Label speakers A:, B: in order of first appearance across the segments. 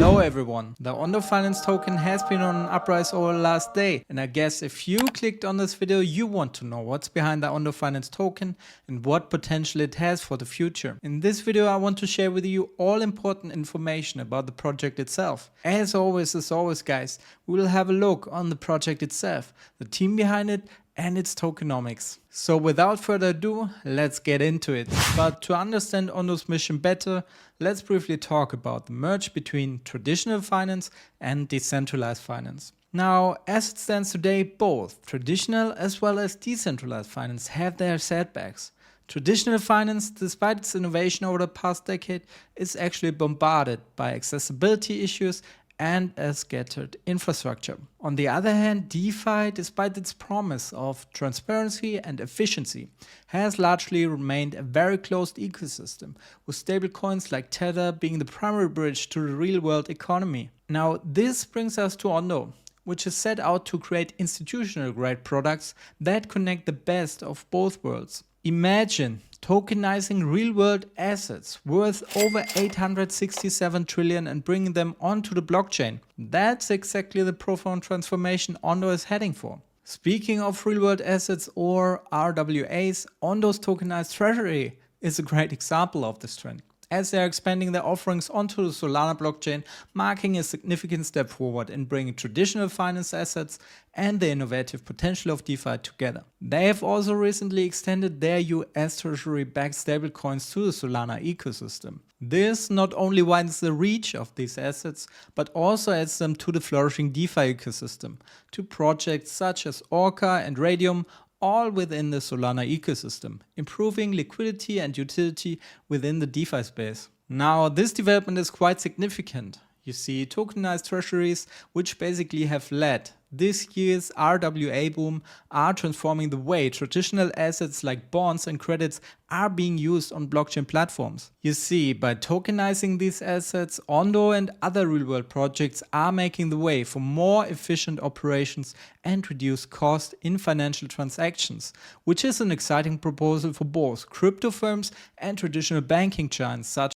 A: Hello everyone, the Ondo Finance token has been on an uprise over the last day, and I guess if you clicked on this video you want to know what's behind the Ondo Finance token and what potential it has for the future. In this video I want to share with you all important information about the project itself. As always guys, we will have a look on the project itself, the team behind it and its tokenomics. So without further ado, let's get into it. But to understand Ondo's mission better, let's briefly talk about the merge between traditional finance and decentralized finance. Now, as it stands today, both traditional as well as decentralized finance have their setbacks. Traditional finance, despite its innovation over the past decade, is actually bombarded by accessibility issues and a scattered infrastructure. On the other hand, DeFi, despite its promise of transparency and efficiency, has largely remained a very closed ecosystem, with stablecoins like Tether being the primary bridge to the real-world economy. Now, this brings us to Ondo, which is set out to create institutional-grade products that connect the best of both worlds. Imagine tokenizing real-world assets worth over 867 trillion and bringing them onto the blockchain. That's exactly the profound transformation Ondo is heading for. Speaking of real-world assets or RWAs, Ondo's tokenized treasury is a great example of this trend, as they are expanding their offerings onto the Solana blockchain, marking a significant step forward in bringing traditional finance assets and the innovative potential of DeFi together. They have also recently extended their US Treasury-backed stablecoins to the Solana ecosystem. This not only widens the reach of these assets, but also adds them to the flourishing DeFi ecosystem, to projects such as Orca and Radium, all within the Solana ecosystem, improving liquidity and utility within the DeFi space. Now, this development is quite significant. You see, tokenized treasuries, which basically have led this year's RWA boom, are transforming the way traditional assets like bonds and credits are being used on blockchain platforms. You see, by tokenizing these assets, Ondo and other real-world projects are making the way for more efficient operations and reduced cost in financial transactions, which is an exciting proposal for both crypto firms and traditional banking giants such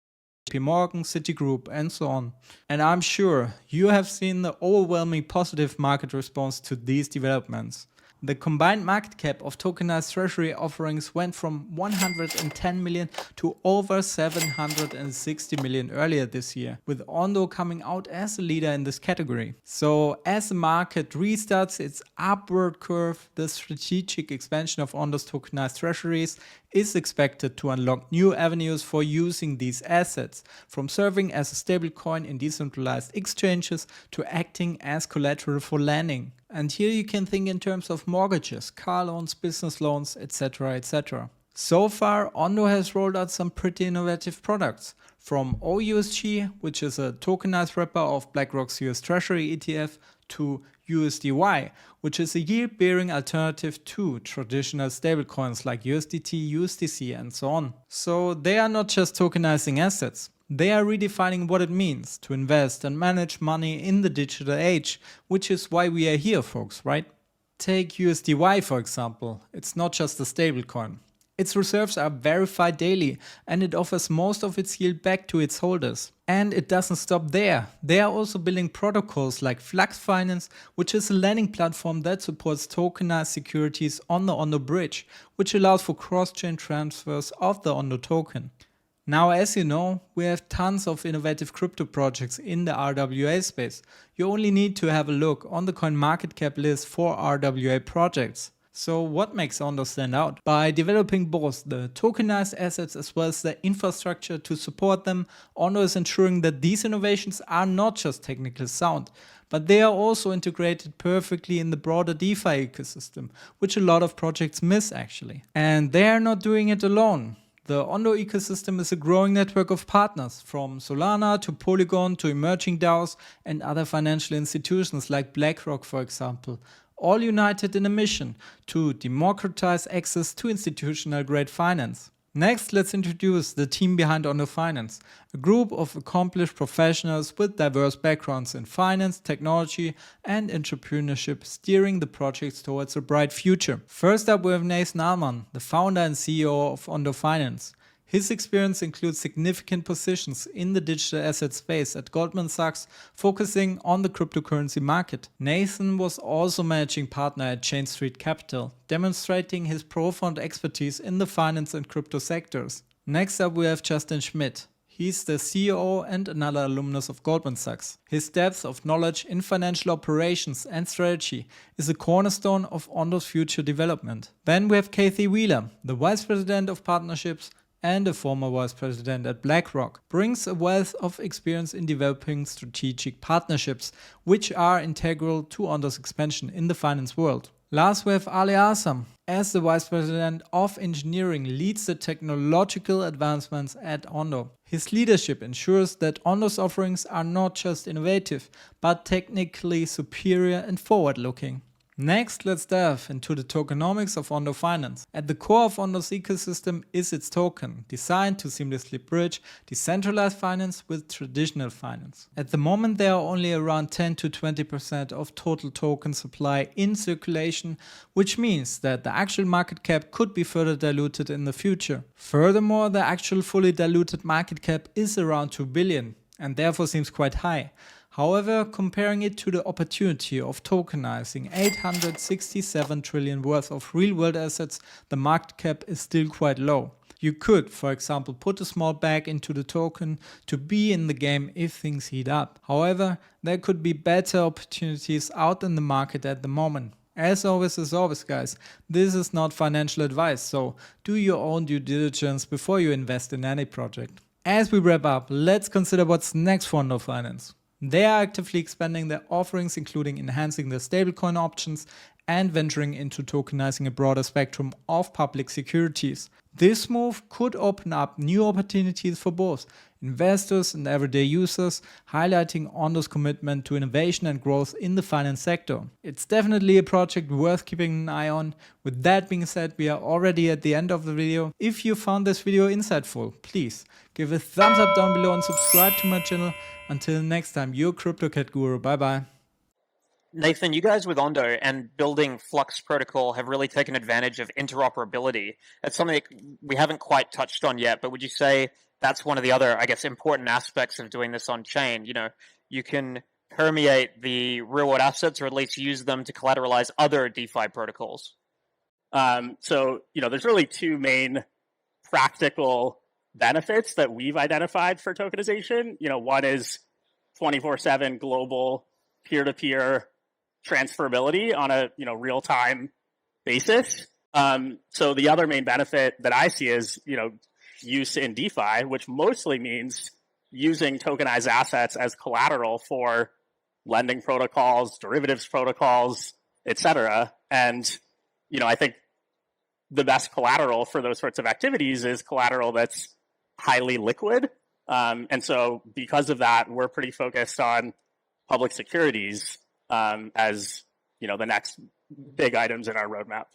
A: JP Morgan, Citigroup, and so on. And I'm sure you have seen the overwhelming positive market response to these developments. The combined market cap of tokenized treasury offerings went from 110 million to over 760 million earlier this year, with Ondo coming out as a leader in this category. So as the market restarts its upward curve, the strategic expansion of Ondo's tokenized treasuries is expected to unlock new avenues for using these assets, from serving as a stablecoin in decentralized exchanges to acting as collateral for lending. And here you can think in terms of mortgages, car loans, business loans, etc. etc. So far, Ondo has rolled out some pretty innovative products, from OUSG, which is a tokenized wrapper of BlackRock's US Treasury ETF, to USDY, which is a yield-bearing alternative to traditional stablecoins like USDT, USDC, and so on. So they are not just tokenizing assets. They are redefining what it means to invest and manage money in the digital age, which is why we are here, folks, right? Take USDY for example. It's not just a stablecoin. Its reserves are verified daily and it offers most of its yield back to its holders. And it doesn't stop there. They are also building protocols like Flux Finance, which is a lending platform that supports tokenized securities on the Ondo bridge, which allows for cross-chain transfers of the Ondo token. Now, as you know, we have tons of innovative crypto projects in the RWA space. You only need to have a look on the CoinMarketCap list for RWA projects. So what makes Ondo stand out? By developing both the tokenized assets as well as the infrastructure to support them, Ondo is ensuring that these innovations are not just technically sound, but they are also integrated perfectly in the broader DeFi ecosystem, which a lot of projects miss actually. And they are not doing it alone. The Ondo ecosystem is a growing network of partners, from Solana to Polygon to emerging DAOs and other financial institutions like BlackRock, for example, all united in a mission to democratize access to institutional-grade finance. Next, let's introduce the team behind Ondo Finance, a group of accomplished professionals with diverse backgrounds in finance, technology, and entrepreneurship, steering the projects towards a bright future. First up, we have Nathan Alman, the founder and CEO of Ondo Finance. His experience includes significant positions in the digital asset space at Goldman Sachs, focusing on the cryptocurrency market. Nathan was also managing partner at Chain Street Capital, demonstrating his profound expertise in the finance and crypto sectors. Next up we have Justin Schmidt. He's the CEO and another alumnus of Goldman Sachs. His depth of knowledge in financial operations and strategy is a cornerstone of Ondo's future development. Then we have Kathy Wheeler, the Vice President of Partnerships and a former Vice President at BlackRock, brings a wealth of experience in developing strategic partnerships, which are integral to Ondo's expansion in the finance world. Last, we have Ali Asam. As the Vice President of Engineering, leads the technological advancements at Ondo. His leadership ensures that Ondo's offerings are not just innovative, but technically superior and forward-looking. Next, let's dive into the tokenomics of Ondo Finance. At the core of Ondo's ecosystem is its token, designed to seamlessly bridge decentralized finance with traditional finance. At the moment, there are only around 10 to 20% of total token supply in circulation, which means that the actual market cap could be further diluted in the future. Furthermore, the actual fully diluted market cap is around 2 billion and therefore seems quite high. However, comparing it to the opportunity of tokenizing 867 trillion worth of real-world assets, the market cap is still quite low. You could, for example, put a small bag into the token to be in the game if things heat up. However, there could be better opportunities out in the market at the moment. As always guys, this is not financial advice, so do your own due diligence before you invest in any project. As we wrap up, let's consider what's next for Ondo Finance. They are actively expanding their offerings, including enhancing their stablecoin options and venturing into tokenizing a broader spectrum of public securities. This move could open up new opportunities for both investors and everyday users, highlighting Ondo's commitment to innovation and growth in the finance sector. It's definitely a project worth keeping an eye on. With that being said, we are already at the end of the video. If you found this video insightful, please give a thumbs up down below and subscribe to my channel. Until next time, your Cryptocat-Guru. Bye bye.
B: Nathan, you guys with Ondo and building Flux protocol have really taken advantage of interoperability. That's something that we haven't quite touched on yet, but would you say that's one of the other, I guess, important aspects of doing this on chain? You know, you can permeate the real-world assets or at least use them to collateralize other DeFi protocols.
C: So, there's really two main practical benefits that we've identified for tokenization. One is 24/7 global peer-to-peer transferability on a real-time basis. So the other main benefit that I see is use in DeFi, which mostly means using tokenized assets as collateral for lending protocols, derivatives protocols, etc. And I think the best collateral for those sorts of activities is collateral that's highly liquid. And so because of that, we're pretty focused on public securities as the next big items in our roadmap.